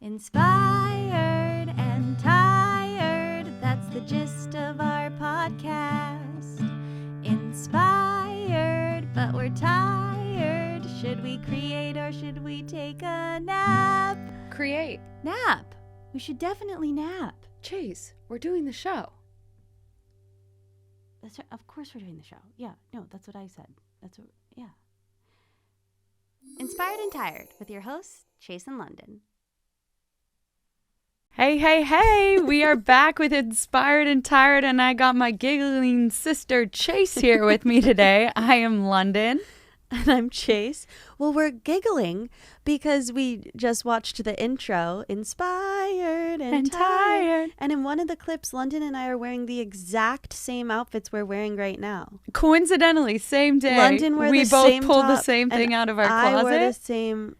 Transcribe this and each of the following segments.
Inspired and tired, that's the gist of our podcast. Inspired, but we're tired. Should we create or should we take a nap? Create. Nap. We should definitely nap. Chase, we're doing the show. That's right. Of course we're doing the show. Yeah, no, that's what I said. Yeah. Inspired and Tired with your hosts, Chase and London. Hey, we are back with Inspired and Tired, and I got my giggling sister Chase here with me today. I am London. And I'm Chase. Well, we're giggling because we just watched the intro, Inspired and Tired. And in one of the clips, London and I are wearing the exact same outfits we're wearing right now. Coincidentally, same day. London wore we the both same pulled top, the same thing out of our closet. I wore the same.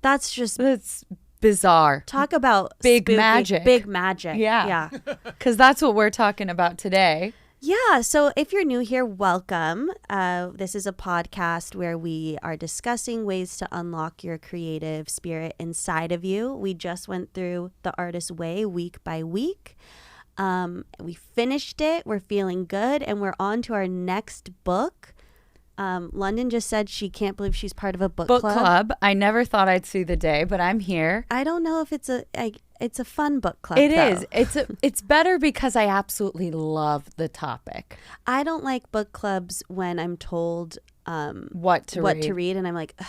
That's bizarre. Talk about big spooky, magic. Big magic. Yeah. Because that's what we're talking about today. Yeah, so if you're new here, welcome. This is a podcast where we are discussing ways to unlock your creative spirit inside of you. We just went through The Artist's Way week by week. We finished it. We're feeling good, and we're on to our next book. London just said she can't believe she's part of a book club. I never thought I'd see the day, but I'm here. I don't know if it's a fun book club. It is. It's better because I absolutely love the topic. I don't like book clubs when I'm told what to read, and I'm like, I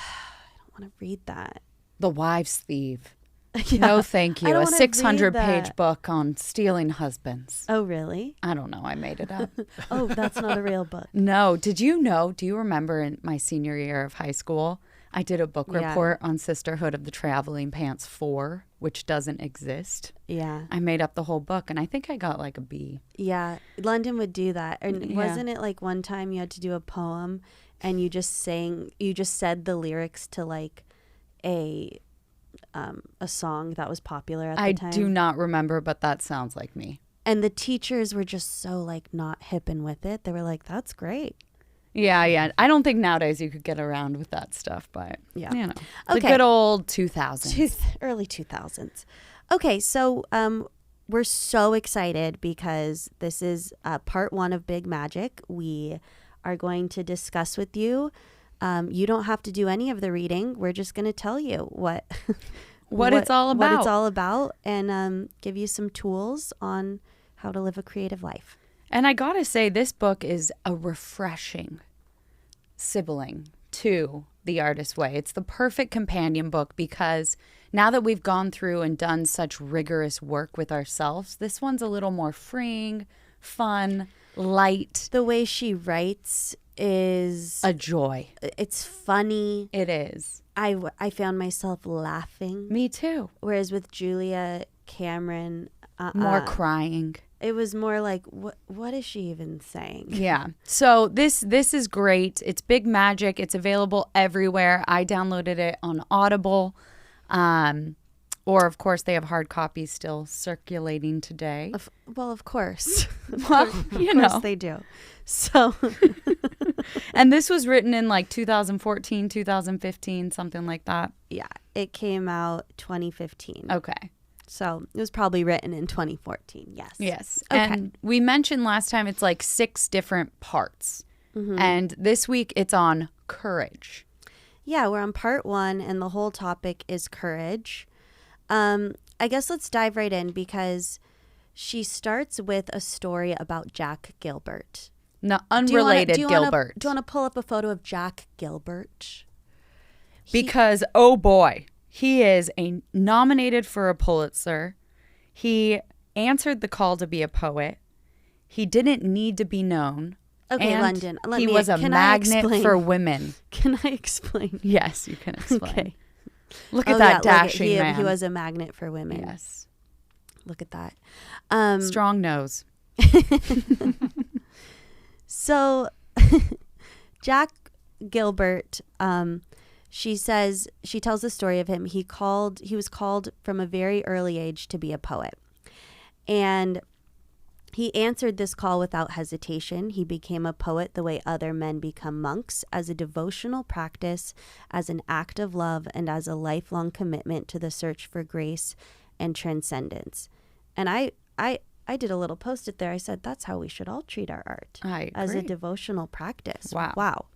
don't want to read that. The Wives' Thief. Yeah. No, thank you. A 600-page that. book on stealing husbands. Oh, really? I don't know. I made it up. Oh, that's not a real book. No. Do you remember in my senior year of high school, I did a book report on Sisterhood of the Traveling Pants 4, which doesn't exist. Yeah. I made up the whole book, and I think I got like a B. Yeah. London would do that. And wasn't it like one time you had to do a poem and you just said the lyrics to like a song that was popular at the time? I do not remember, but that sounds like me. And the teachers were just so like not hipping with it. They were like, that's great. Yeah. I don't think nowadays you could get around with that stuff, but the good old 2000s. Early 2000s. Okay, so we're so excited because this is part 1 of Big Magic. We are going to discuss with you. You don't have to do any of the reading. We're just going to tell you what it's all about. What it's all about, and give you some tools on how to live a creative life. And I gotta say, this book is a refreshing sibling to The Artist's Way. It's the perfect companion book because now that we've gone through and done such rigorous work with ourselves, this one's a little more freeing, fun, light. The way she writes is a joy. It's funny. It is. I found myself laughing. Me too. Whereas with Julia Cameron, more crying. It was more like, what is she even saying? Yeah. So this is great. It's Big Magic. It's available everywhere. I downloaded it on Audible. Or, of course, they have hard copies still circulating today. Of course. Well, of course they do. So. And this was written in like 2014, 2015, something like that. Yeah. It came out 2015. Okay. So it was probably written in 2014. Yes. Okay. And we mentioned last time it's like 6 different parts. Mm-hmm. And this week it's on courage. Yeah, we're on part 1 and the whole topic is courage. I guess let's dive right in because she starts with a story about Jack Gilbert. No, unrelated Gilbert. Do you want to pull up a photo of Jack Gilbert? Because, oh boy. He is nominated for a Pulitzer. He answered the call to be a poet. He didn't need to be known. Okay, and London. He was a magnet for women. Can I explain? Yes, you can explain. Okay. Look at that dashing man. He was a magnet for women. Yes. Look at that. Strong nose. So, Jack Gilbert, she tells the story of him. He was called from a very early age to be a poet. And He answered this call without hesitation. He became a poet the way other men become monks, as a devotional practice, as an act of love, and as a lifelong commitment to the search for grace and transcendence. And I did a little post-it there. I said, that's how we should all treat our art. I agree. As a devotional practice. Wow.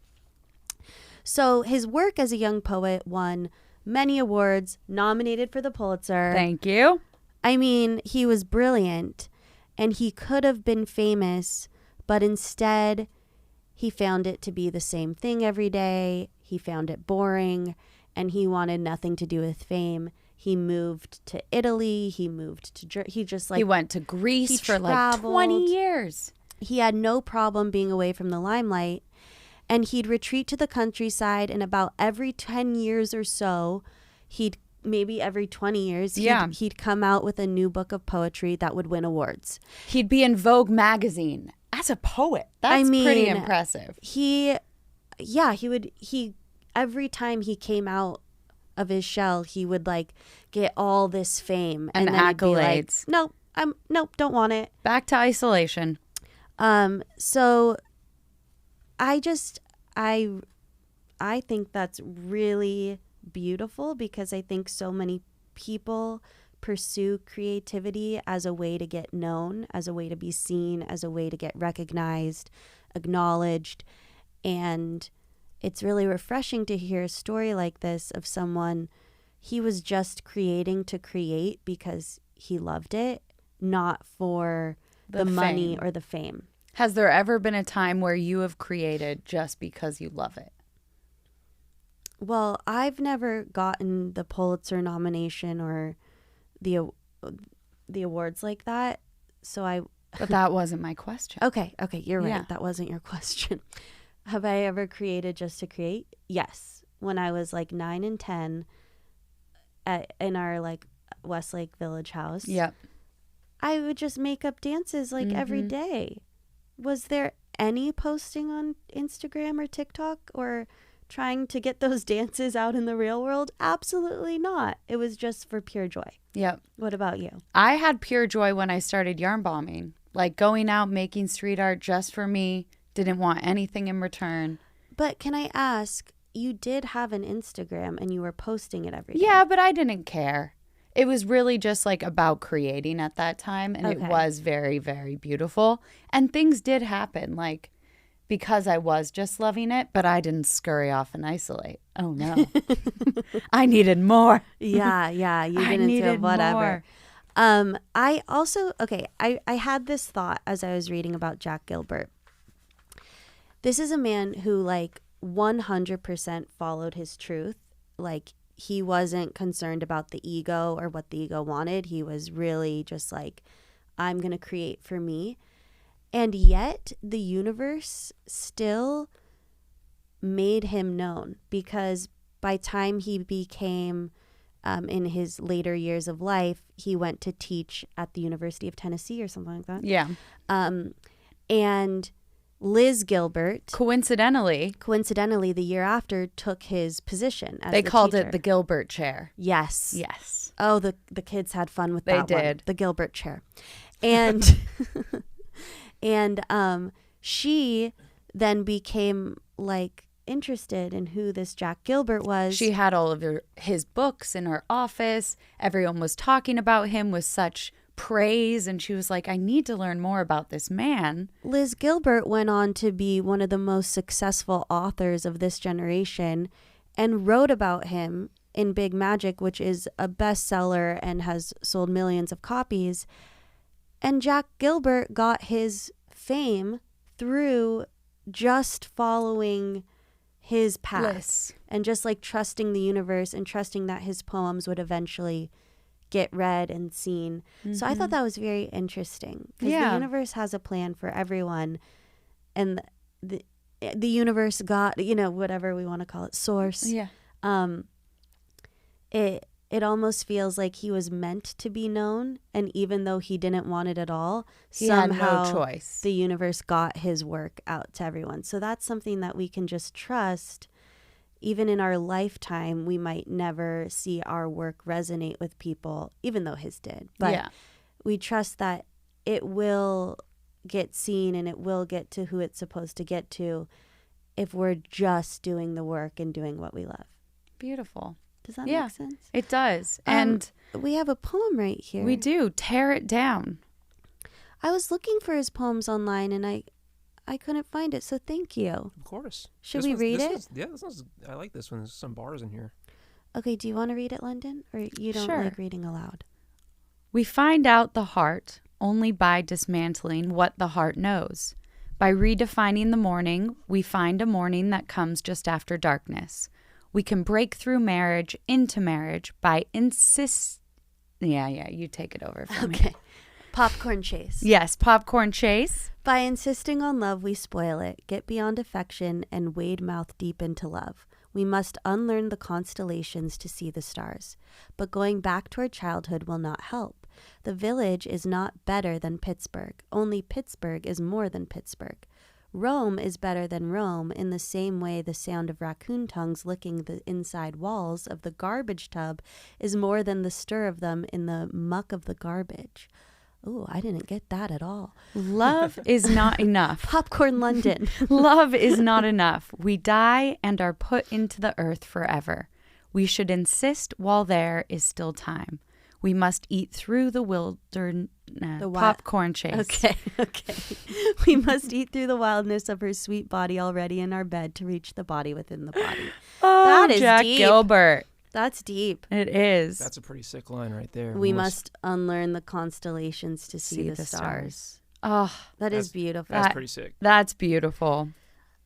So his work as a young poet won many awards, nominated for the Pulitzer. Thank you. I mean, he was brilliant. And he could have been famous, but instead he found it to be the same thing every day. He found it boring, and he wanted nothing to do with fame. He moved to Italy. He moved to he went to Greece for traveled. Like 20 years. He had no problem being away from the limelight, and he'd retreat to the countryside. And about every 10 years or so, maybe every 20 years, he'd come out with a new book of poetry that would win awards. He'd be in Vogue magazine as a poet. That's pretty impressive. Every time he came out of his shell, he would like get all this fame and then accolades. He'd be like, nope, don't want it. Back to isolation. So I think that's really beautiful, because I think so many people pursue creativity as a way to get known, as a way to be seen, as a way to get recognized, acknowledged. And it's really refreshing to hear a story like this of someone, he was just creating to create because he loved it, not for the money or the fame. Has there ever been a time where you have created just because you love it? Well, I've never gotten the Pulitzer nomination or the awards like that. But that wasn't my question. Okay, you're right. Yeah. That wasn't your question. Have I ever created just to create? Yes. When I was like 9 and 10 in our like Westlake Village house. Yep. I would just make up dances like every day. Was there any posting on Instagram or TikTok or trying to get those dances out in the real world? Absolutely not. It was just for pure joy. Yep. What about you? I had pure joy when I started yarn bombing. Like going out, making street art just for me. Didn't want anything in return. But can I ask, you did have an Instagram and you were posting it every day. Yeah, but I didn't care. It was really just like about creating at that time. And It was very, very beautiful. And things did happen. Like, because I was just loving it, but I didn't scurry off and isolate. Oh, no. I needed more. Yeah. You didn't do whatever. More. I also, I had this thought as I was reading about Jack Gilbert. This is a man who like 100% followed his truth. Like he wasn't concerned about the ego or what the ego wanted. He was really just like, I'm going to create for me. And yet the universe still made him known, because by time he became, in his later years of life, he went to teach at the University of Tennessee or something like that. Yeah. And Liz Gilbert, coincidentally, the year after, took his position as they called teacher. it the Gilbert chair. Yes. Oh, the kids had fun with they that one. did. The Gilbert chair. And and she then became like interested in who this Jack Gilbert was. She had all of his books in her office. Everyone was talking about him with such praise, and she was like, I need to learn more about this man. Liz Gilbert went on to be one of the most successful authors of this generation and wrote about him in Big Magic, which is a bestseller and has sold millions of copies. And Jack Gilbert got his fame through just following his path and just like trusting the universe and trusting that his poems would eventually get read and seen. So I thought that was very interesting, because the universe has a plan for everyone, and the universe, God, whatever we want to call it, source. Yeah. It almost feels like he was meant to be known, and even though he didn't want it at all, somehow had no choice. The universe got his work out to everyone. So that's something that we can just trust. Even in our lifetime, we might never see our work resonate with people, even though his did. But we trust that it will get seen and it will get to who it's supposed to get to if we're just doing the work and doing what we love. Beautiful. Does that make sense? It does. And we have a poem right here. we do. Tear it down. I was looking for his poems online and I couldn't find it, so thank you. Of course. Should we read it? I like this one. There's some bars in here. Okay, do you want to read it, London? Or you don't Sure. like reading aloud? We find out the heart only by dismantling what the heart knows. By redefining the morning, we find a morning that comes just after darkness. We can break through marriage into marriage by Yeah, you take it over from me. Okay. Popcorn chase. Yes, popcorn chase. By insisting on love, we spoil it, get beyond affection, and wade mouth deep into love. We must unlearn the constellations to see the stars. But going back to our childhood will not help. The village is not better than Pittsburgh. Only Pittsburgh is more than Pittsburgh. Rome is better than Rome in the same way the sound of raccoon tongues licking the inside walls of the garbage tub is more than the stir of them in the muck of the garbage. Ooh, I didn't get that at all. Love is not enough. Popcorn London. Love is not enough. We die and are put into the earth forever. We should insist while there is still time. We must eat through the wilderness. Popcorn chase. Okay. We must eat through the wildness of her sweet body already in our bed to reach the body within the body. Oh, that is Jack deep. Gilbert. That's deep. It is. That's a pretty sick line right there. We must unlearn the constellations to see the stars. Oh, that is beautiful. That's pretty sick. That's beautiful.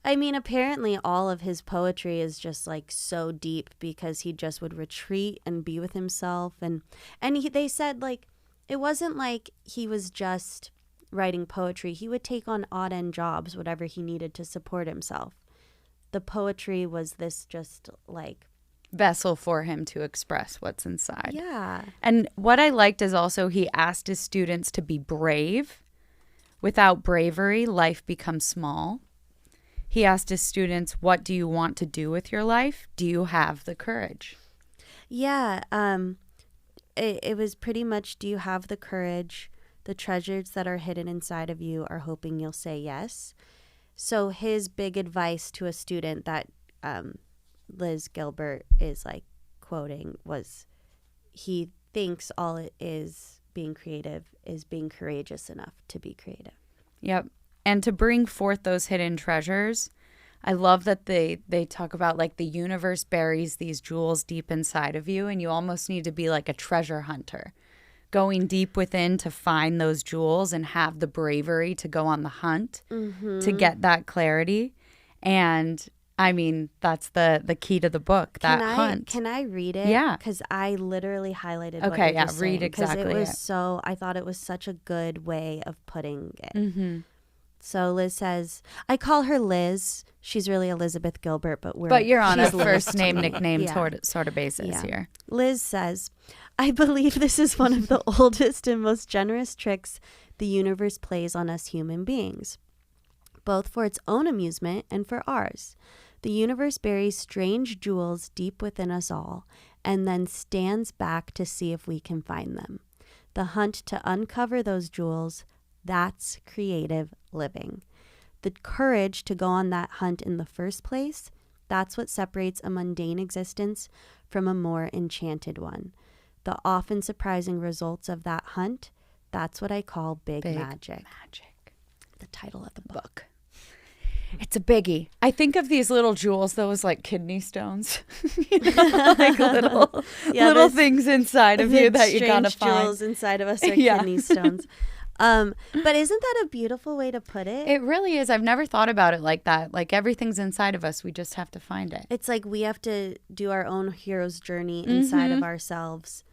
I mean, apparently all of his poetry is just like so deep because he just would retreat and be with himself. And they said like, it wasn't like he was just writing poetry. He would take on odd end jobs, whatever he needed to support himself. The poetry was this just like vessel for him to express what's inside. Yeah. And what I liked is also he asked his students to be brave. Without bravery, life becomes small. He asked his students, what do you want to do with your life? Do you have the courage? Yeah. It was pretty much, do you have the courage? The treasures that are hidden inside of you are hoping you'll say yes. So his big advice to a student that Liz Gilbert is like quoting was, he thinks all it is being creative is being courageous enough to be creative. Yep. And to bring forth those hidden treasures, I love that they talk about like the universe buries these jewels deep inside of you, and you almost need to be like a treasure hunter, going deep within to find those jewels and have the bravery to go on the hunt to get that clarity. And I mean, that's the key to the book, hunt. Can I read it? Yeah. Because I literally highlighted what okay, you yeah, were read saying, exactly it was I thought it was such a good way of putting it. So Liz says, I call her Liz. She's really Elizabeth Gilbert, but you're on a she's Liz first to name, me. nickname Yeah. sort of basis here. Liz says, I believe this is one of the oldest and most generous tricks the universe plays on us human beings, both for its own amusement and for ours. The universe buries strange jewels deep within us all and then stands back to see if we can find them. The hunt to uncover those jewels, that's creative living. The courage to go on that hunt in the first place, that's what separates a mundane existence from a more enchanted one. The often surprising results of that hunt, that's what I call big magic. The title of the book. It's a biggie. I think of these little jewels, those like kidney stones, like little things inside of you that you gotta find. Jewels inside of us are kidney stones. But isn't that a beautiful way to put it? It really is. I've never thought about it like that. Like everything's inside of us. We just have to find it. It's like we have to do our own hero's journey inside of ourselves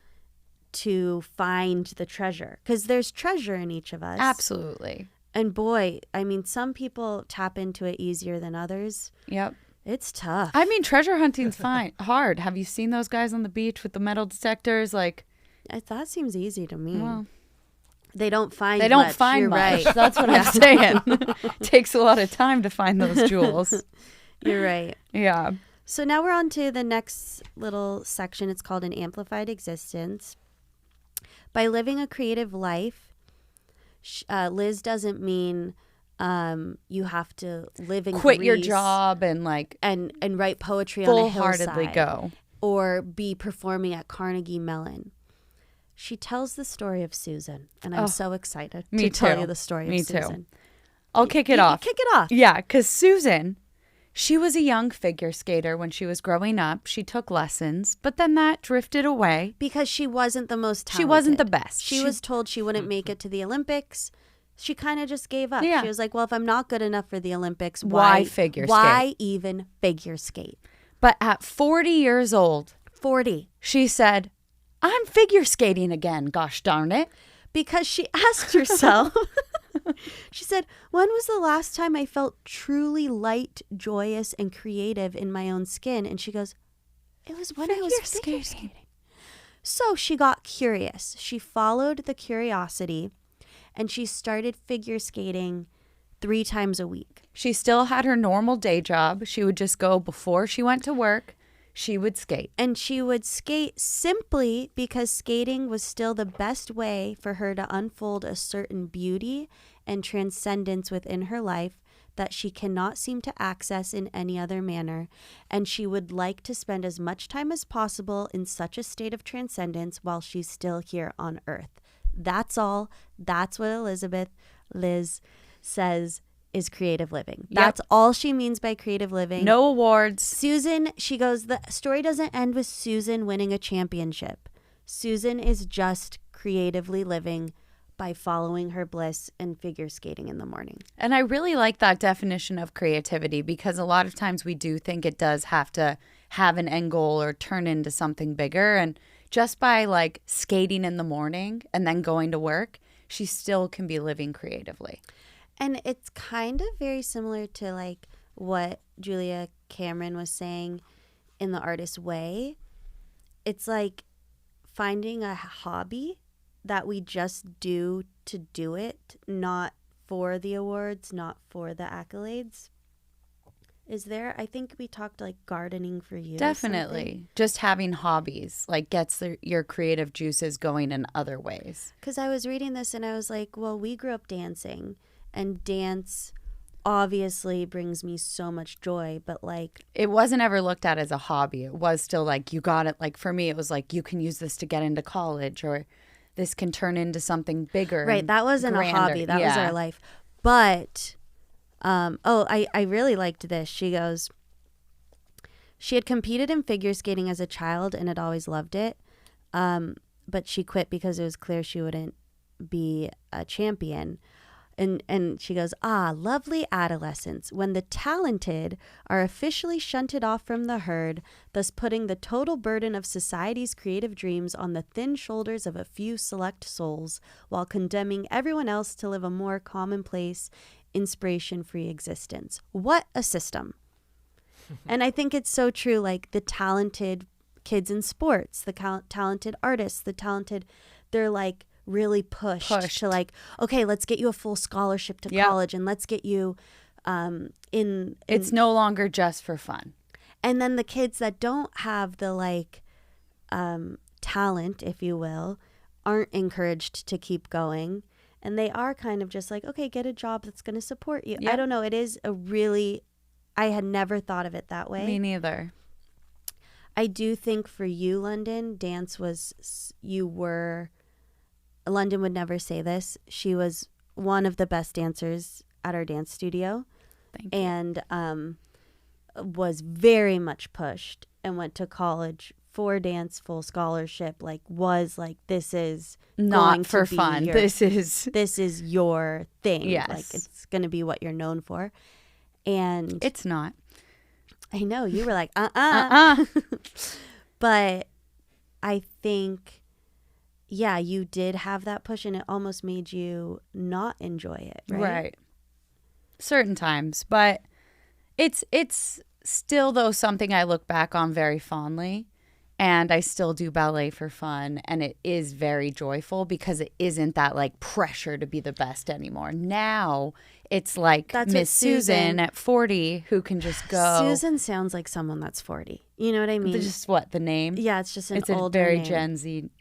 to find the treasure. Because there's treasure in each of us. Absolutely. And boy, I mean, some people tap into it easier than others. Yep. It's tough. I mean, treasure hunting's hard. Have you seen those guys on the beach with the metal detectors? Like, that seems easy to me. Well, they don't find You're much. Right. That's what I'm saying. Takes a lot of time to find those jewels. You're right. Yeah. So now we're on to the next little section. It's called An Amplified Existence. By living a creative life, Liz doesn't mean you have to live in Quit your Greece job and like and write poetry on a full-heartedly hillside go. or be performing at Carnegie Mellon. She tells the story of Susan, and I'm so excited to tell you the story of Susan. I'll kick it off. Kick it off. Yeah, because Susan, she was a young figure skater when she was growing up. She took lessons, but then that drifted away. Because she wasn't the most talented. She wasn't the best. She was told she wouldn't make it to the Olympics. She kind of just gave up. Yeah. She was like, well, if I'm not good enough for the Olympics, Why figure skate? Why even figure skate? But at 40 years old, 40. she said, I'm figure skating again, gosh darn it. Because she asked herself, she said, when was the last time I felt truly light, joyous, and creative in my own skin? And she goes, it was when I was figure skating. So she got curious. She followed the curiosity, and she started figure skating 3 times a week. She still had her normal day job. She would just go before she went to work. She would skate. And she would skate simply because skating was still the best way for her to unfold a certain beauty and transcendence within her life that she cannot seem to access in any other manner. And she would like to spend as much time as possible in such a state of transcendence while she's still here on earth. That's all. That's what Liz says is creative living. That's all she means by creative living. No awards. Susan, she goes, the story doesn't end with Susan winning a championship. Susan is just creatively living by following her bliss and figure skating in the morning. And I really like that definition of creativity because a lot of times we do think it does have to have an end goal or turn into something bigger. And just by like skating in the morning and then going to work, she still can be living creatively. And it's kind of very similar to like what Julia Cameron was saying in The Artist's Way. It's like finding a hobby that we just do to do it, not for the awards, not for the accolades. Is there? I think we talked like gardening for you. Definitely. Just having hobbies like gets your creative juices going in other ways. Because I was reading this and I was like, well, we grew up dancing. And dance obviously brings me so much joy, but like... It wasn't ever looked at as a hobby. It was still like, you got it. Like for me, it was like, you can use this to get into college or this can turn into something bigger. Right. That wasn't grander. A hobby. That was our life. But, I really liked this. She goes, she had competed in figure skating as a child and had always loved it. But she quit because it was clear she wouldn't be a champion. And she goes, lovely adolescence, when the talented are officially shunted off from the herd, thus putting the total burden of society's creative dreams on the thin shoulders of a few select souls, while condemning everyone else to live a more commonplace, inspiration-free existence. What a system. And I think it's so true, like the talented kids in sports, the talented artists, they're like, really pushed to like, okay, let's get you a full scholarship to college and let's get you in it's no longer just for fun. And then the kids that don't have the like talent, if you will, aren't encouraged to keep going, and they are kind of just like, okay, get a job that's going to support you. I don't know, it is a really, I had never thought of it that way. Me neither. I do think for you, London, dance was, London would never say this. She was one of the best dancers at our dance studio. Thank you. And was very much pushed and went to college for dance, full scholarship. Like was like, this is not for fun. This is your thing. Yes. Like it's going to be what you're known for. And it's not. I know you were like, But I think, yeah, you did have that push and it almost made you not enjoy it, right? Right. Certain times, but it's still, though, something I look back on very fondly, and I still do ballet for fun, and it is very joyful because it isn't that, like, pressure to be the best anymore. Now it's like Miss Susan at 40 who can just go. Susan sounds like someone that's 40. You know what I mean? Just what, the name? Yeah, it's just it's older a very name.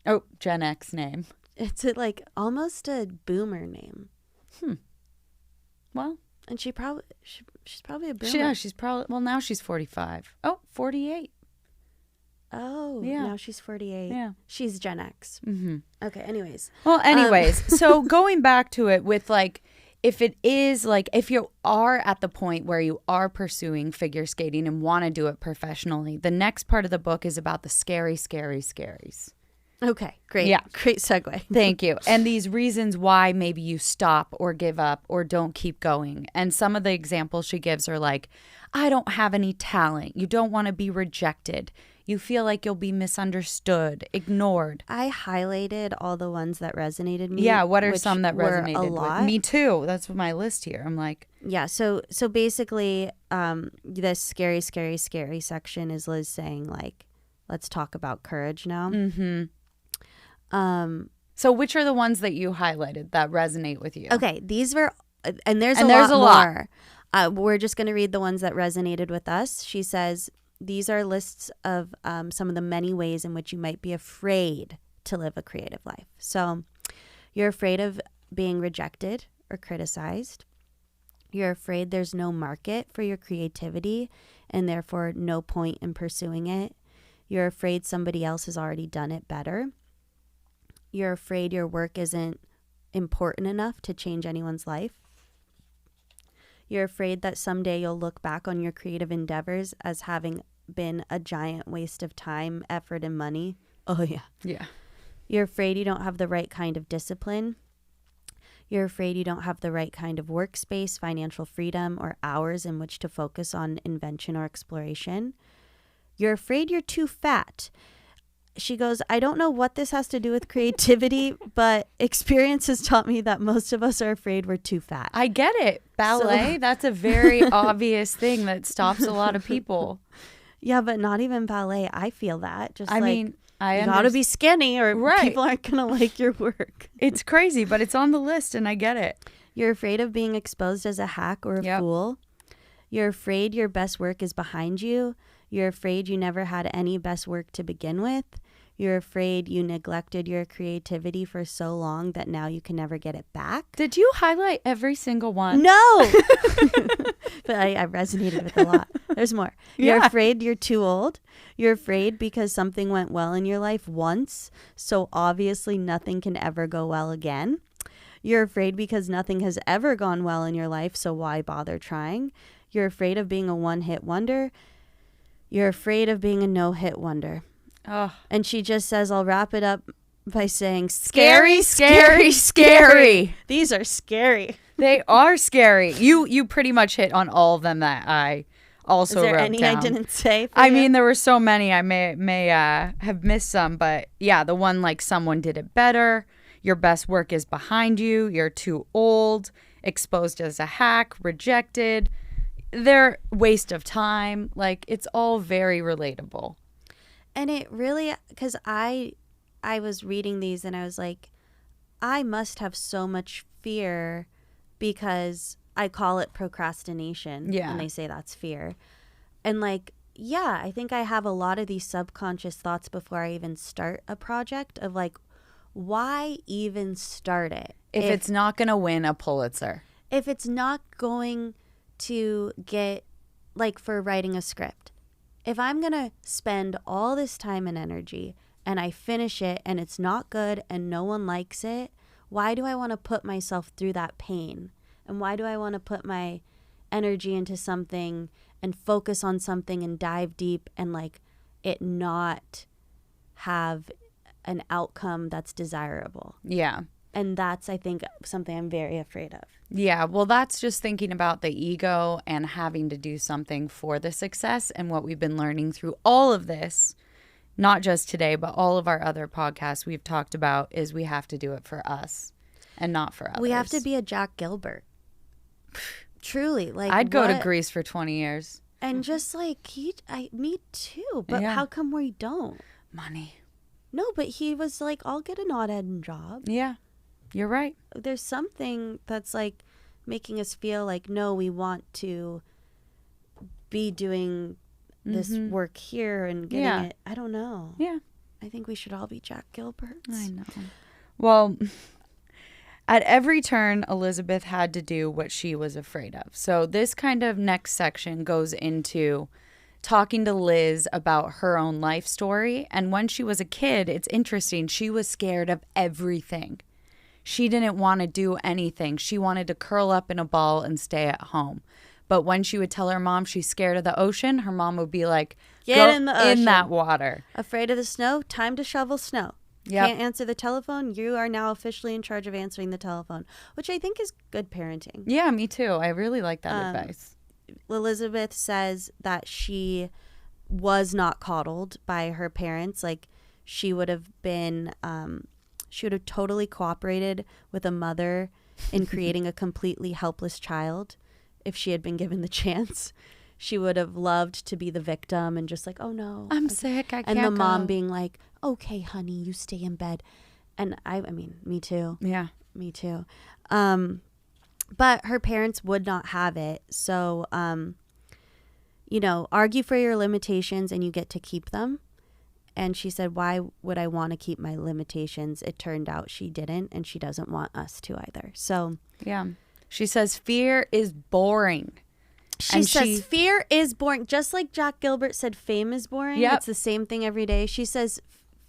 Gen X name. It's like almost a boomer name. Well, And she's probably a boomer. she's probably, well, now she's 45. Oh, 48. Oh, Yeah. now she's 48. Yeah. She's Gen X. Mm-hmm. Okay, anyways. Well, anyways, so going back to it with like, if it is like, if you are at the point where you are pursuing figure skating and want to do it professionally, the next part of the book is about the scaries. Okay, great. Yeah. Great segue. Thank you. And these reasons why maybe you stop or give up or don't keep going. And some of the examples she gives are like, I don't have any talent. You don't want to be rejected. You feel like you'll be misunderstood, ignored. I highlighted all the ones that resonated with me. Yeah, what are which some that were resonated a lot. with me too? That's my list here. I'm like, Yeah, so basically, this scary section is Liz saying like, let's talk about courage now. so which are the ones that you highlighted that resonate with you? Okay, these were, and there's And a there's lot a more. We're just going to read the ones that resonated with us. She says, these are lists of some of the many ways in which you might be afraid to live a creative life. So you're afraid of being rejected or criticized. You're afraid there's no market for your creativity and therefore no point in pursuing it. You're afraid somebody else has already done it better. You're afraid your work isn't important enough to change anyone's life. You're afraid that someday you'll look back on your creative endeavors as having been a giant waste of time, effort, and money. Oh, yeah. Yeah. You're afraid you don't have the right kind of discipline. You're afraid you don't have the right kind of workspace, financial freedom, or hours in which to focus on invention or exploration. You're afraid you're too fat. She goes, I don't know what this has to do with creativity, but experience has taught me that most of us are afraid we're too fat. I get it. Ballet, that's a very obvious thing that stops a lot of people. Yeah, but not even ballet. I feel that. Just I mean, I you gotta be skinny or Right. people aren't gonna like your work. It's crazy, but it's on the list and I get it. You're afraid of being exposed as a hack or a Yep. fool. You're afraid your best work is behind you. You're afraid you never had any best work to begin with. You're afraid you neglected your creativity for so long that now you can never get it back. Did you highlight every single one? No! But I resonated with a lot. There's more. You're Yeah. afraid you're too old. You're afraid because something went well in your life once, so obviously nothing can ever go well again. You're afraid because nothing has ever gone well in your life, so why bother trying? You're afraid of being a one-hit wonder. You're afraid of being a no-hit wonder. Oh. And she just says, I'll wrap it up by saying, Scary, scary, scary. These are scary. They are scary. You pretty much hit on all of them that I also Is there wrote any down. I didn't say? I mean, there were so many. I may have missed some, but yeah, the one like someone did it better. Your best work is behind you. You're too old. Exposed as a hack. Rejected. They're waste of time. Like, it's all very relatable. And it really, because I was reading these and I was like, I must have so much fear because I call it procrastination. Yeah. And they say that's fear. And like, yeah, I think I have a lot of these subconscious thoughts before I even start a project of like, why even start it? If it's not going to win a Pulitzer. If it's not going to get, like for writing a script, if I'm going to spend all this time and energy and I finish it and it's not good and no one likes it, why do I want to put myself through that pain? And why do I want to put my energy into something and focus on something and dive deep and like it not have an outcome that's desirable? Yeah. And that's, I think, something I'm very afraid of. Yeah, well, that's just thinking about the ego and having to do something for the success. And what we've been learning through all of this, not just today, but all of our other podcasts we've talked about, is we have to do it for us and not for others. We have to be a Jack Gilbert. Truly. Like, I'd go to what- Greece for 20 years. And just like, me too. But Yeah. how come we don't? Money. No, but he was like, I'll get an odd end job. Yeah, you're right. There's something that's like making us feel like, no, we want to be doing this work here and getting Yeah. it. I don't know. Yeah, I think we should all be Jack Gilberts. I know. Well, At every turn, Elizabeth had to do what she was afraid of. So this kind of next section goes into talking to Liz about her own life story. And when she was a kid, it's interesting. She was scared of everything. She didn't want to do anything. She wanted to curl up in a ball and stay at home. But when she would tell her mom she's scared of the ocean, her mom would be like, Get in the ocean. In that water. Afraid of the snow? Time to shovel snow. Yep. Can't answer the telephone? You are now officially in charge of answering the telephone, which I think is good parenting. Yeah, me too. I really like that advice. Elizabeth says that she was not coddled by her parents. Like, she would have been, she would have totally cooperated with a mother in creating a completely helpless child if she had been given the chance. She would have loved to be the victim and just like, oh no, I'm sick, I can't And the mom go. being like, okay, honey, you stay in bed. And I mean, me too. Yeah. Me too. But her parents would not have it. So, you know, argue for your limitations and you get to keep them. And she said, why would I want to keep my limitations? It turned out she didn't, and she doesn't want us to either. So, yeah. She says fear is boring. She says fear is boring. Just like Jack Gilbert said fame is boring. Yep. It's the same thing every day. She says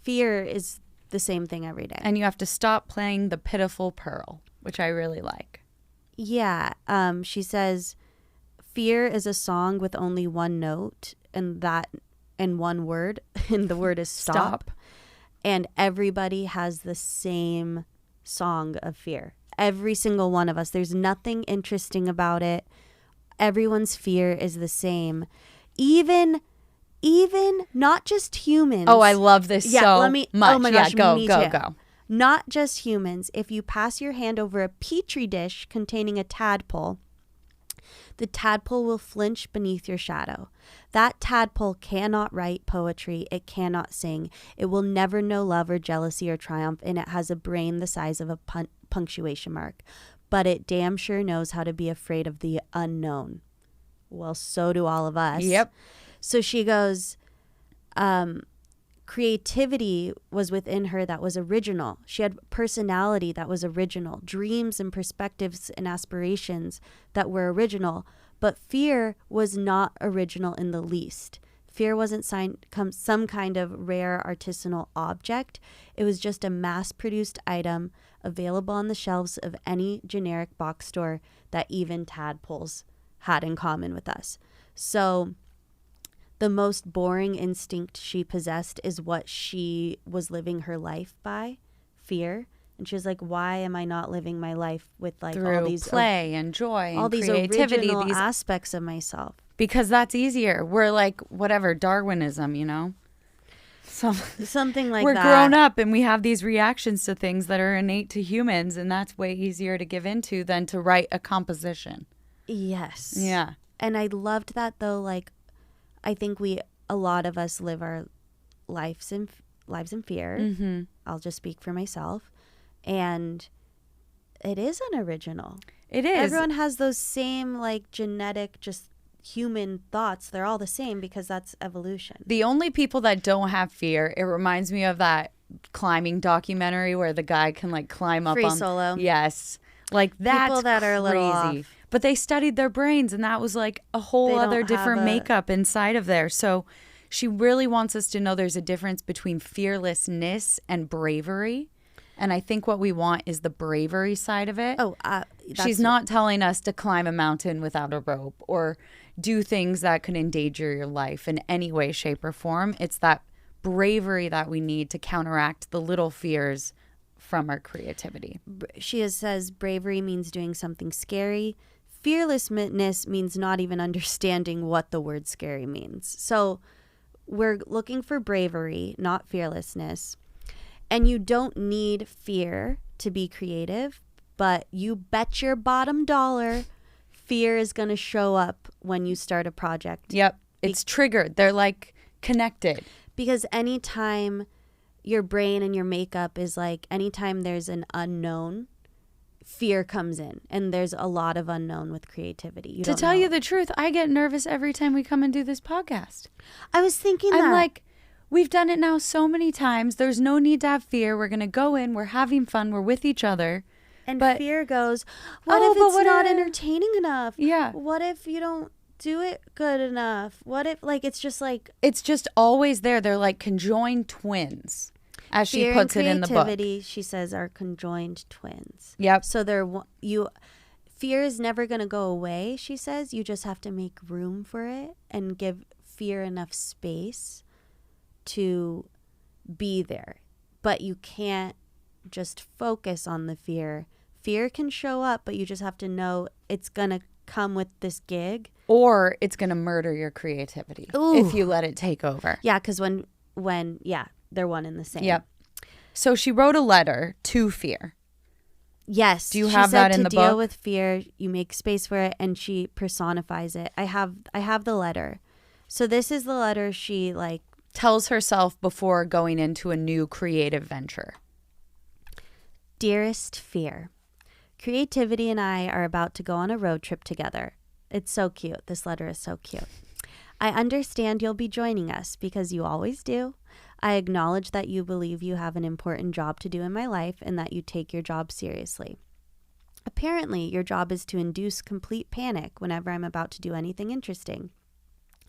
fear is the same thing every day. And you have to stop playing the pitiful pearl, which I really like. Yeah. She says fear is a song with only one note and one word. And the word is stop. And everybody has the same song of fear. Every single one of us. There's nothing interesting about it. Everyone's fear is the same. Even not just humans. Oh, I love this so much. Oh my gosh, yeah, me go. too. Not just humans. If you pass your hand over a petri dish containing a tadpole, the tadpole will flinch beneath your shadow. That tadpole cannot write poetry. It cannot sing. It will never know love or jealousy or triumph, and it has a brain the size of a punctuation mark. But it damn sure knows how to be afraid of the unknown. Well, so do all of us. Yep. So she goes, creativity was within her that was original. She had personality that was original, dreams and perspectives and aspirations that were original. But fear was not original in the least. Fear wasn't some kind of rare artisanal object. It was just a mass-produced item available on the shelves of any generic box store that even tadpoles had in common with us. So the most boring instinct she possessed is what she was living her life by, fear. And she was like, why am I not living my life with like Through all these play and joy and all these creativity, original aspects of myself? Because that's easier. We're like, whatever, Darwinism, you know? So Something like we're that. grown up and we have these reactions to things that are innate to humans, and that's way easier to give into than to write a composition. Yes. Yeah. And I loved that though. Like, I think a lot of us live our lives in fear. Mm-hmm. I'll just speak for myself. And it is unoriginal. It is. Everyone has those same like genetic, just human thoughts. They're all the same because that's evolution. The only people that don't have fear, it reminds me of that climbing documentary where the guy can like climb up Free on solo. Yes. Like that's People that are a little crazy. off. But they studied their brains, and that was like a whole They don't other different have makeup inside of there. So she really wants us to know there's a difference between fearlessness and bravery. And I think what we want is the bravery side of it. Oh, she's not telling us to climb a mountain without a rope or do things that could endanger your life in any way, shape, or form. It's that bravery that we need to counteract the little fears from our creativity. She says bravery means doing something scary. Fearlessness means not even understanding what the word scary means. So we're looking for bravery, not fearlessness. And you don't need fear to be creative, but you bet your bottom dollar fear is going to show up when you start a project. Yep. It's triggered. They're like connected. Because anytime your brain and your makeup is like, anytime there's an unknown, fear comes in. And there's a lot of unknown with creativity. To tell you the truth, I get nervous every time we come and do this podcast. I was thinking I'm that. like, we've done it now so many times. There's no need to have fear. We're going to go in. We're having fun. We're with each other. And But fear goes, what Oh, if but it's what not if- entertaining enough? yeah. What if you don't do it good enough? What if, like, it's just like It's just always there. They're like conjoined twins, as she fear puts and it in the book. creativity, she says, are conjoined twins. Yep. So fear is never going to go away, she says. You just have to make room for it and give fear enough space to be there. But you can't just focus on the fear. Fear can show up, but you just have to know it's going to come with this gig. Or it's going to murder your creativity if you let it take over. Yeah, because when they're one and the same. Yep. So she wrote a letter to fear. Yes. Do you she have said that in the to deal book? with fear, you make space for it, and she personifies it. I have the letter. So this is the letter she Tells herself before going into a new creative venture. Dearest Fear, creativity and I are about to go on a road trip together. It's so cute. This letter is so cute. I understand you'll be joining us because you always do. I acknowledge that you believe you have an important job to do in my life and that you take your job seriously. Apparently, your job is to induce complete panic whenever I'm about to do anything interesting.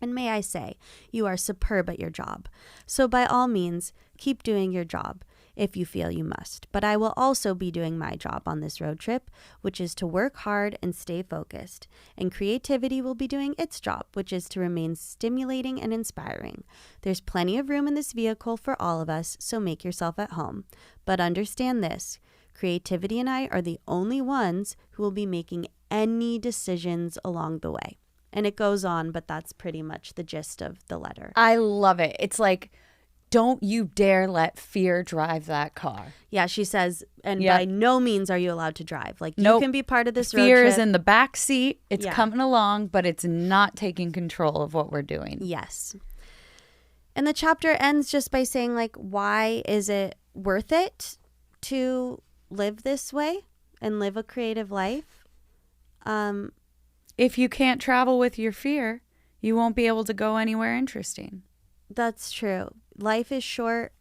And may I say, you are superb at your job. So by all means, keep doing your job if you feel you must. But I will also be doing my job on this road trip, which is to work hard and stay focused. And creativity will be doing its job, which is to remain stimulating and inspiring. There's plenty of room in this vehicle for all of us, so make yourself at home. But understand this, creativity and I are the only ones who will be making any decisions along the way. And it goes on, but that's pretty much the gist of the letter. I love it. It's like, don't you dare let fear drive that car. Yeah, she says, and Yep. by no means are you allowed to drive. Like, you Nope. can be part of this road Fear trip. is in the back seat. It's Yeah. coming along, but it's not taking control of what we're doing. Yes. And the chapter ends just by saying, like, why is it worth it to live this way and live a creative life? If you can't travel with your fear, you won't be able to go anywhere interesting. That's true. Life is short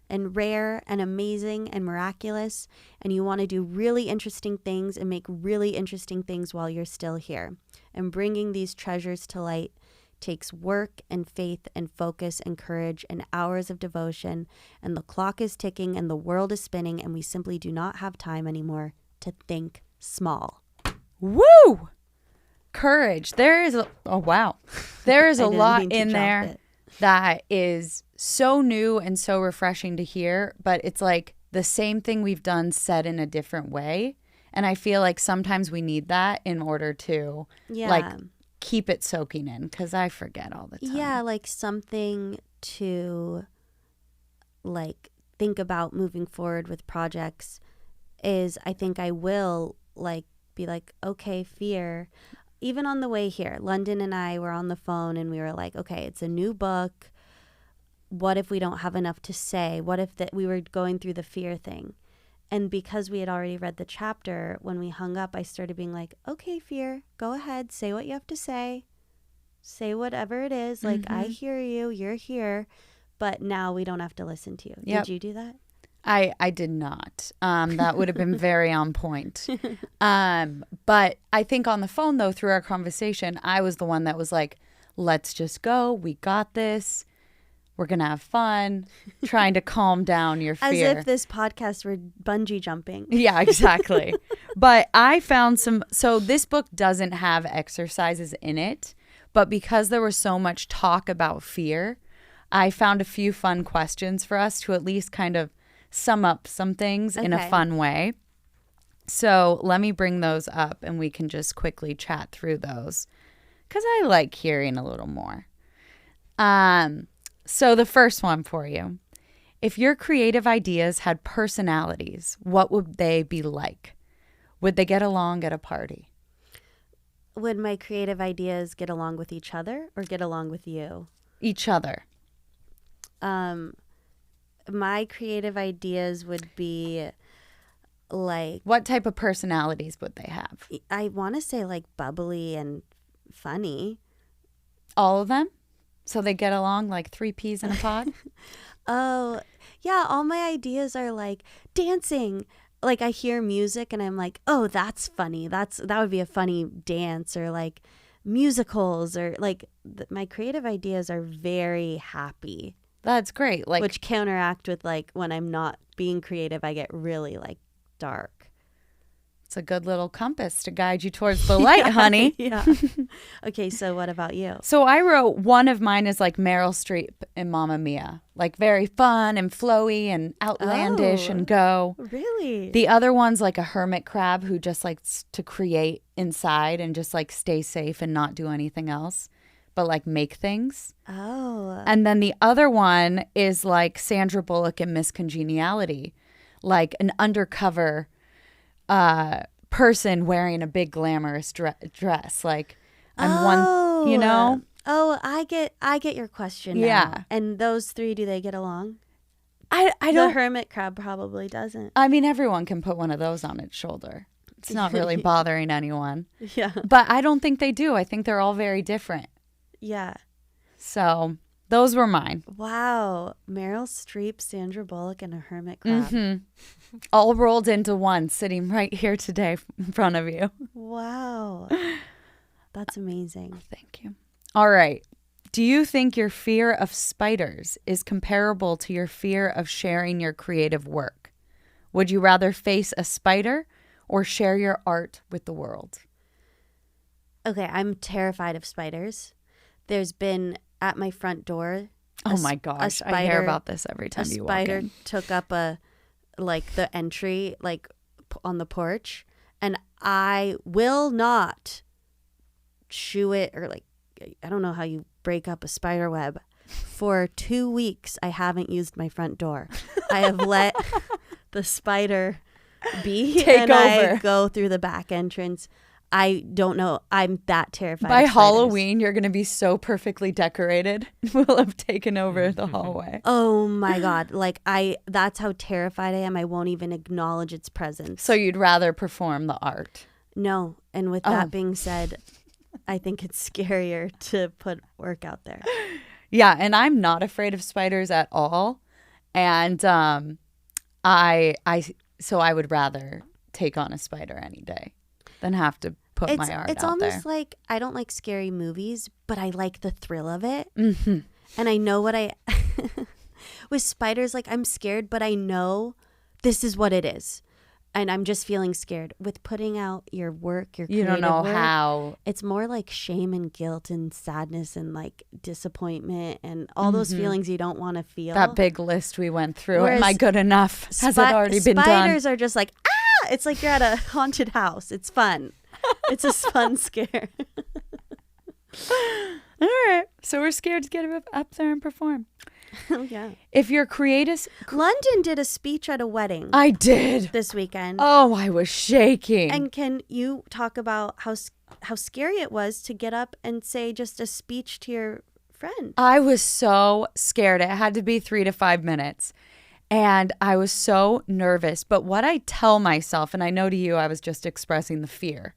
and rare and amazing and miraculous, and you want to do really interesting things and make really interesting things while you're still here. And bringing these treasures to light takes work and faith and focus and courage and hours of devotion, and the clock is ticking and the world is spinning, and we simply do not have time anymore to think small. Woo! Courage. There is There is I a didn't lot mean to in drop there it. that is so new and so refreshing to hear, but it's like the same thing we've done said in a different way. And I feel like sometimes we need that in order to keep it soaking in, because I forget all the time. Yeah, like something to think about moving forward with projects is, I think I will be like, okay, fear. Even on the way here, London and I were on the phone and we were like, okay, it's a new book. What if we don't have enough to say? What if we were going through the fear thing? And because we had already read the chapter, when we hung up, I started being like, okay, fear, go ahead. Say what you have to say. Say whatever it is. Like, I hear you. You're here. But now we don't have to listen to you. Yep. Did you do that? I did not. That would have been very on point. But I think on the phone, though, through our conversation, I was the one that was like, let's just go. We got this. We're going to have fun. Trying to calm down your fear. As if this podcast were bungee jumping. Yeah, exactly. But I found so this book doesn't have exercises in it, but because there was so much talk about fear, I found a few fun questions for us to at least kind of sum up some things in a Okay. fun way. So let me bring those up and we can just quickly chat through those, because I like hearing a little more. So the first one for you. If your creative ideas had personalities, what would they be like? Would they get along at a party? Would my creative ideas get along with each other or get along with you? Each other. My creative ideas would be like, What type of personalities would they have? I want to say like bubbly and funny. All of them? So they get along like 3 peas in a pod? Oh, yeah. All my ideas are like dancing like I hear music and I'm like, oh, that's funny. That would be a funny dance, or like musicals, or like my creative ideas are very happy. That's great. Like, which counteract with like when I'm not being creative, I get really like dark. it's a good little compass to guide you towards the light, honey. Yeah. Okay, so what about you? So I wrote, one of mine is like Meryl Streep in Mamma Mia, like very fun and flowy and outlandish and go. Really? The other one's like a hermit crab who just likes to create inside and just like stay safe and not do anything else, but like make things. Oh. And then the other one is like Sandra Bullock in Miss Congeniality, like an undercover person wearing a big glamorous dress. Like I'm one, you know? Oh, I get your question now. Yeah. And those three, do they get along? I The don't. hermit crab probably doesn't. I mean, everyone can put one of those on its shoulder. It's not really bothering anyone. Yeah. But I don't think they do. I think they're all very different. Yeah. So those were mine. Wow. Meryl Streep, Sandra Bullock, and a hermit crab. Mm-hmm. All rolled into one, sitting right here today in front of you. Wow. That's amazing. Thank you. All right. Do you think your fear of spiders is comparable to your fear of sharing your creative work? Would you rather face a spider or share your art with the world? Okay, I'm terrified of spiders. There's been at my front door. Oh my gosh, I hear about this every time you walk in. A spider took up the entry, like on the porch, and I will not shoo it, or like, I don't know how you break up a spider web. For 2 weeks, I haven't used my front door. I have let the spider be, take and over. I go through the back entrance. I don't know. I'm that terrified. By of spiders. Halloween, you're going to be so perfectly decorated. We'll have taken over the hallway. Oh my God. Like that's how terrified I am. I won't even acknowledge its presence. So you'd rather perform the art? No. And with that being said, I think it's scarier to put work out there. Yeah. And I'm not afraid of spiders at all. And so I would rather take on a spider any day than have to put my art out there. It's almost like I don't like scary movies, but I like the thrill of it. Mm-hmm. And I know what with spiders, like I'm scared, but I know this is what it is. And I'm just feeling scared. With putting out your work, your creative you don't know work, how. It's more like shame and guilt and sadness and like disappointment and all those feelings you don't want to feel. That big list we went through. Whereas am I good enough? Has it already been done? Spiders are just like, ah! It's like you're at a haunted house. It's fun. It's a fun scare. All right. So we're scared to get up there and perform. Oh, yeah. If your creative... London did a speech at a wedding. I did. This weekend. Oh, I was shaking. And can you talk about how scary it was to get up and say just a speech to your friend? I was so scared. It had to be 3 to 5 minutes. And I was so nervous. But what I tell myself, and I know to you, I was just expressing the fear.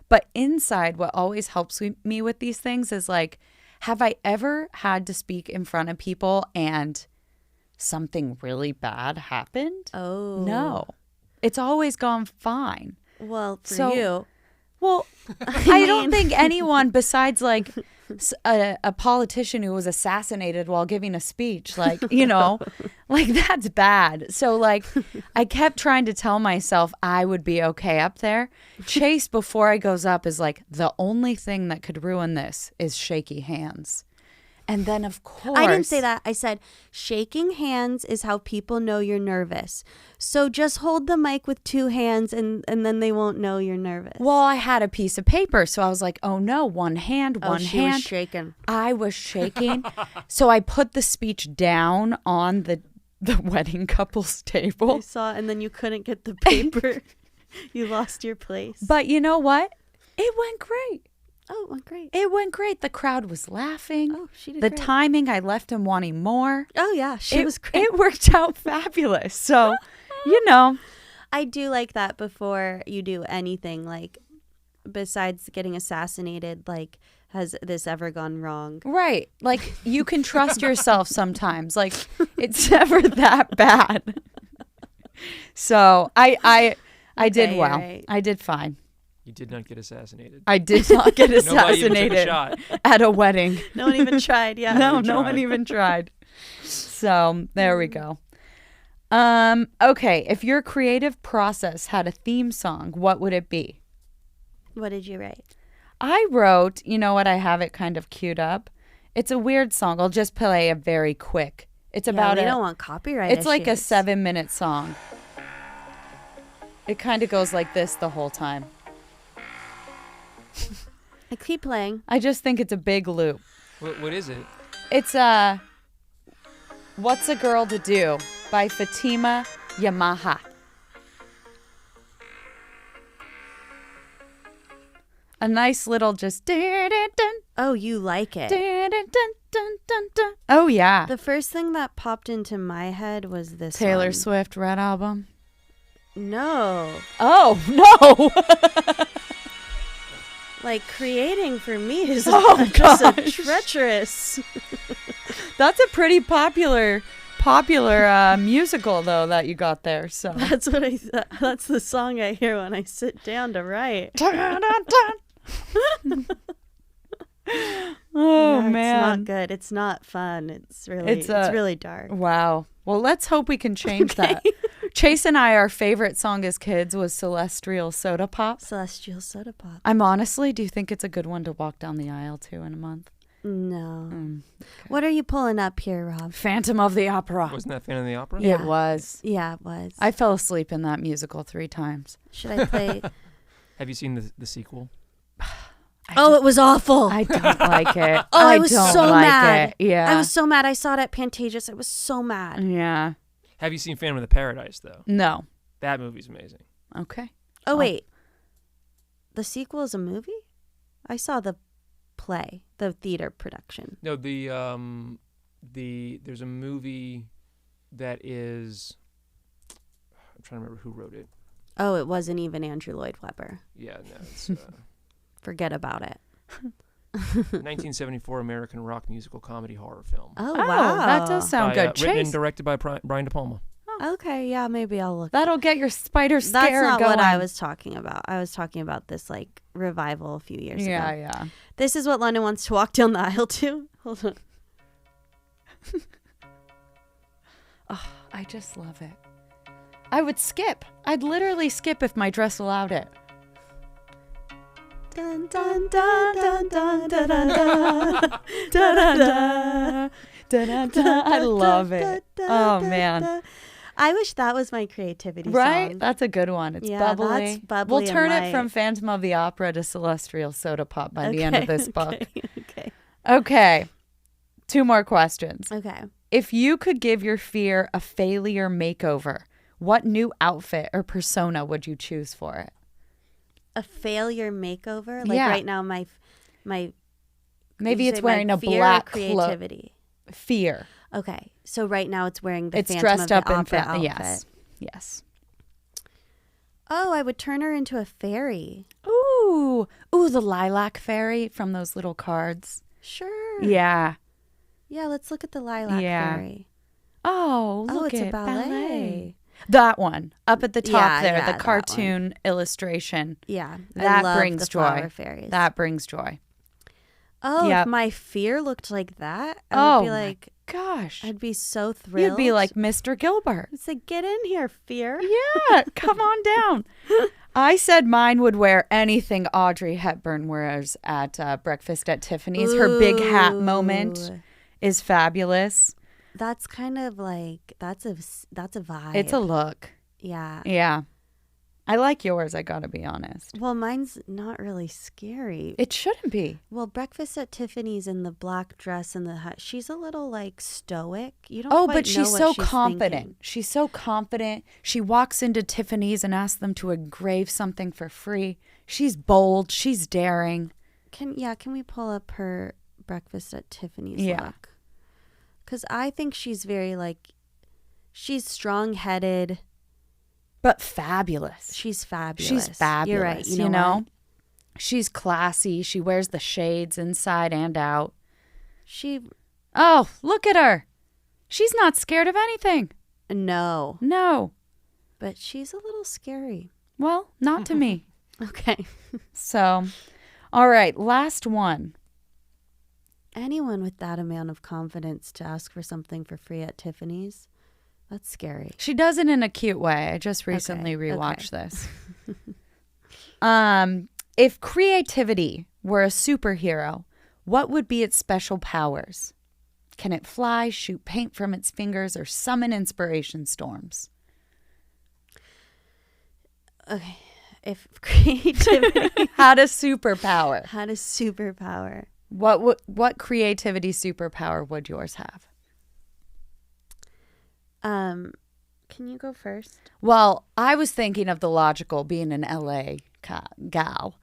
But inside, what always helps me with these things is like, have I ever had to speak in front of people and something really bad happened? Oh. No. It's always gone fine. Well, for you. Well, I don't think anyone besides like a politician who was assassinated while giving a speech, like, you know, like that's bad. So like I kept trying to tell myself I would be okay up there. Chase before I goes up is like, the only thing that could ruin this is shaky hands. And then, of course... I didn't say that. I said shaking hands is how people know you're nervous. So just hold the mic with 2 hands and then they won't know you're nervous. Well, I had a piece of paper. So I was like, oh, no, one hand. She was shaking. I was shaking. So I put the speech down on the wedding couple's table. I saw, and then you couldn't get the paper. You lost your place. But you know what? It went great. Oh, it went great. It went great. The crowd was laughing. Oh, she did The great. timing, I left him wanting more. Oh, yeah. She was great. It worked out fabulous. So, you know. I do like that before you do anything. Like, besides getting assassinated, like, has this ever gone wrong? Right. Like, you can trust yourself sometimes. Like, it's never that bad. So I Okay, did you're well. right. I did fine. You did not get assassinated. I did not get Nobody even took a assassinated shot. at a wedding. No one even tried. Yeah. No, even no one tried. even tried. So there we go. Okay, if your creative process had a theme song, what would it be? What did you write? I wrote, you know what, I have it kind of queued up. It's a weird song. I'll just play a very quick. It's about we don't want copyright it's like a issues. 7-minute song. It kind of goes like this the whole time. I keep playing. I just think it's a big loop. What is it? It's What's a Girl to Do by Fatima Yamaha. A nice little just Oh, you like it. Oh yeah. The first thing that popped into my head was this Taylor one. Swift Red Album. No. Oh, no. Like creating for me is Oh, just a gosh. treacherous. That's a pretty popular musical though that you got there. So That's what I thought. That's the song I hear when I sit down to write. Oh Yeah, man. It's not good. It's not fun. It's really dark. Wow. Well, let's hope we can change that. Chase and I, our favorite song as kids was Celestial Soda Pop. Celestial Soda Pop. Do you think it's a good one to walk down the aisle to in a month? No. Okay. What are you pulling up here, Rob? Phantom of the Opera. Wasn't that Fan of the Opera? Yeah. It was. Yeah, it was. I fell asleep in that musical 3 times. Should I play? Have you seen the sequel? It was awful. I don't like it. Oh, I was so like mad. It. Yeah. I was so mad. I saw it at Pantages. I was so mad. Yeah. Have you seen Phantom of the Paradise though? No. That movie's amazing. Okay. Oh, wait. The sequel is a movie? I saw the play, the theater production. No, there's a movie that is. I'm trying to remember who wrote it. Oh, it wasn't even Andrew Lloyd Webber. Yeah, no, it's Forget about it. 1974 American rock musical comedy horror film. Oh, Oh, wow. that does sound good. Written and Chase, directed by Brian De Palma. Okay, yeah, maybe I'll look. that'll get your spider That's scare not going. what I was talking about. I was talking about this like revival a few years ago. Yeah. This is what London wants to walk down the aisle to. Hold on. Oh, I just love it. I would skip. I'd literally skip if my dress allowed it. Dun, dun, dun, dun, dun, dun, dun, dun. I love it. Oh, man. I wish that was my creativity Right? song. That's a good one. It's Yeah, bubbly. that's bubbly We'll and turn it light. from Phantom of the Opera to Celestial Soda Pop by the end of this book. Okay. Okay. 2 more questions. Okay. If you could give your fear a failure makeover, what new outfit or persona would you choose for it? A failure makeover? Like Yeah. right now my Maybe you it's say wearing my a fear or black cloak. creativity. Fear. Okay. So right now it's wearing the It's Phantom dressed of the up in Opera outfit. Yes. Oh, I would turn her into a fairy. Ooh, the lilac fairy from those little cards. Sure. Yeah. Yeah, let's look at the lilac Yeah. fairy. Oh, Oh, look it's at a ballet. That one up at the top Yeah, there, yeah, the that cartoon illustration. Yeah. I That love brings the joy. flower fairies. That brings joy. Oh, Yep. if my fear looked like that, I Oh would be my like, gosh. I'd be so thrilled. You'd be like Mr. Gilbert. It's like, get in here, fear. Yeah, come on down. I said mine would wear anything Audrey Hepburn wears at Breakfast at Tiffany's. Her big hat moment Ooh. is fabulous. That's kind of like that's a vibe. It's a look. Yeah. Yeah. I like yours, I gotta be honest. Well, mine's not really scary. It shouldn't be. Well, Breakfast at Tiffany's in the black dress and the hat. She's a little like stoic. You don't. Oh, quite but know she's what so she's confident. thinking. She's so confident. She walks into Tiffany's and asks them to engrave something for free. She's bold. She's daring. Can we pull up her Breakfast at Tiffany's Yeah. look? Because I think she's very like, she's strong-headed. But fabulous. She's fabulous. She's fabulous. You're right. You know, what? She's classy. She wears the shades inside and out. She Oh, look at her. She's not scared of anything. no, No. but she's a little scary. Well, not to me. Okay. So, all right, last one. Anyone with that amount of confidence to ask for something for free at Tiffany's, that's scary. She does it in a cute way. I just recently rewatched this. If creativity were a superhero, what would be its special powers? Can it fly, shoot paint from its fingers, or summon inspiration storms? Okay. If creativity Had a superpower. had a superpower. What creativity superpower would yours have? Can you go first? Well, I was thinking of the logical, being an LA gal.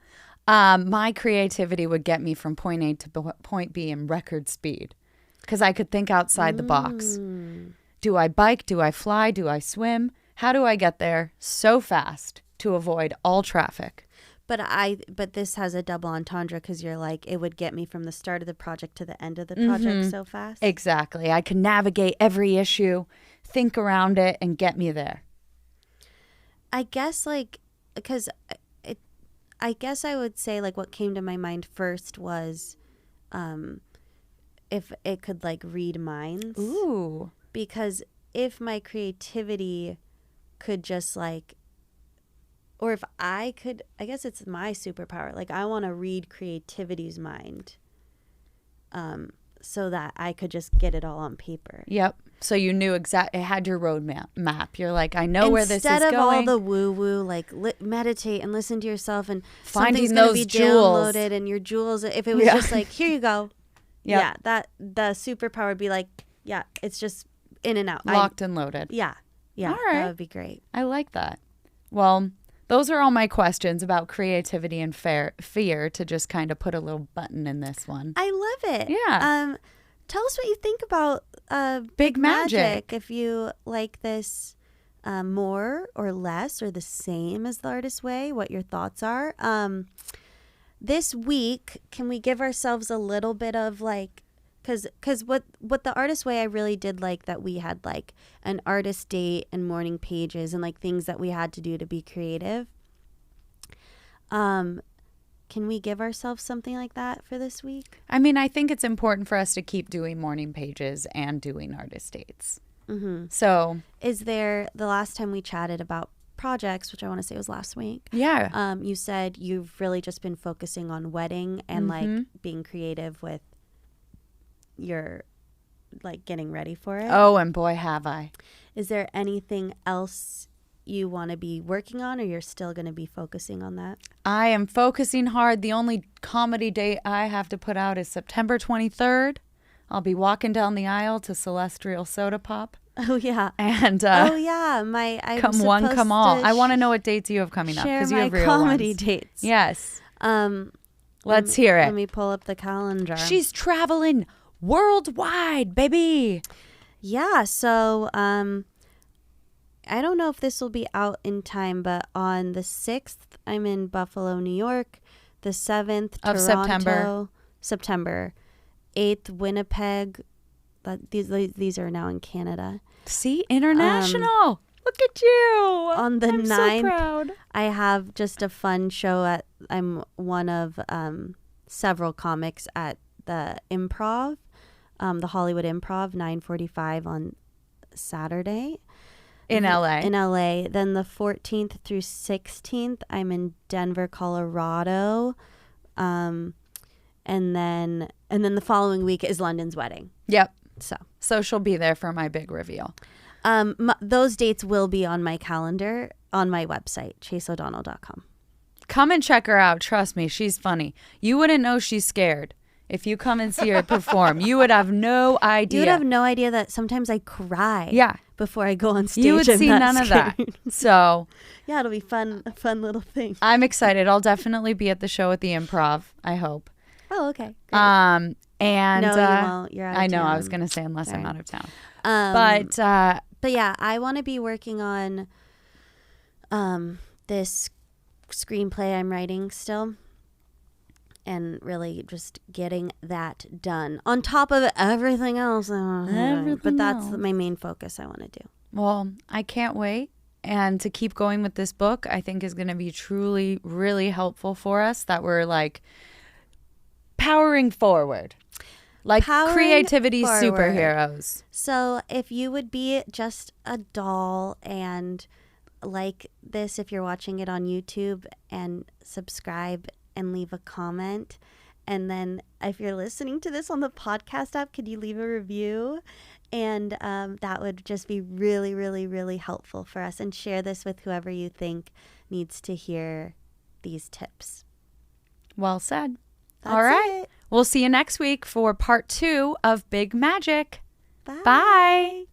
My creativity would get me from point A to point B in record speed because I could think outside the box. Do I bike? Do I fly? Do I swim? How do I get there so fast to avoid all traffic? But this has a double entendre because you're like, it would get me from the start of the project to the end of the project so fast. Exactly. I can navigate every issue, think around it, and get me there. I guess I guess I would say like what came to my mind first was if it could like read minds. Ooh. Because if my creativity could just like, or if I could, I guess it's my superpower. Like I want to read creativity's mind so that I could just get it all on paper. Yep. So you knew exactly, it had your roadmap. You're like, I know where this is going. Instead of all the woo-woo, like meditate and listen to yourself and finding something's going to those be jewels. downloaded and your jewels. If it was just like, here you go. Yep. Yeah, that the superpower would be like, yeah, it's just in and out. Locked and loaded. Yeah. All right. That would be great. I like that. Well, those are all my questions about creativity and fear to just kind of put a little button in this one. I love it. Yeah. Tell us what you think about Big Magic. If you like this more or less or the same as The Artist's Way, what your thoughts are. This week, can we give ourselves a little bit of like, because what The Artist's Way, I really did like that we had like an artist date and morning pages and like things that we had to do to be creative. Can we give ourselves something like that for this week? I mean, I think it's important for us to keep doing morning pages and doing artist dates. Mm-hmm. So, is there, the last time we chatted about projects, which I want to say was last week. Yeah. You said you've really just been focusing on wedding and like being creative with your like getting ready for it. Oh, and boy, have I. Is there anything else you want to be working on, or you're still going to be focusing on that? I am focusing hard. The only comedy date I have to put out is September 23rd. I'll be walking down the aisle to Celestial Soda Pop. Oh yeah. And oh yeah, come one, come all. I want to know what dates you have coming up because you have real comedy ones. dates. Yes. Let's hear it. Let me pull up the calendar. She's traveling worldwide, baby. Yeah. So I don't know if this will be out in time, but on the 6th, I'm in Buffalo, New York. The 7th, of September. 8th, Winnipeg. These are now in Canada. See, international. Look at you. On the I'm 9th, so proud. I have just a fun show I'm one of several comics at the Improv, the Hollywood Improv, 9:45 on Saturday. In LA. In LA. Then the 14th through 16th, I'm in Denver, Colorado. And then the following week is London's wedding. Yep. So she'll be there for my big reveal. Those dates will be on my calendar on my website, chaseodonnell.com. Come and check her out. Trust me, she's funny. You wouldn't know she's scared. If you come and see her perform, you would have no idea. You would have no idea that sometimes I cry. Yeah. Before I go on stage. You would see none of that. So yeah, it'll be fun. A fun little thing. I'm excited. I'll definitely be at the show at the Improv. I hope. Oh, okay. Great. And no, you won't. You're out of I know. town. I was gonna say unless I'm out of town. But yeah, I want to be working on this screenplay I'm writing still. And really just getting that done on top of everything else. But that's my main focus I want to do. Well, I can't wait and to keep going with this book, I think is going to be truly, really helpful for us, that we're like powering forward. Like Powering creativity forward. superheroes. So if you would be just a doll and like this, if you're watching it on YouTube, and subscribe and leave a comment. And then if you're listening to this on the podcast app, could you leave a review? And that would just be really, really, really helpful for us. And share this with whoever you think needs to hear these tips. Well said. That's All right. it. We'll see you next week for part 2 of Big Magic. Bye. Bye.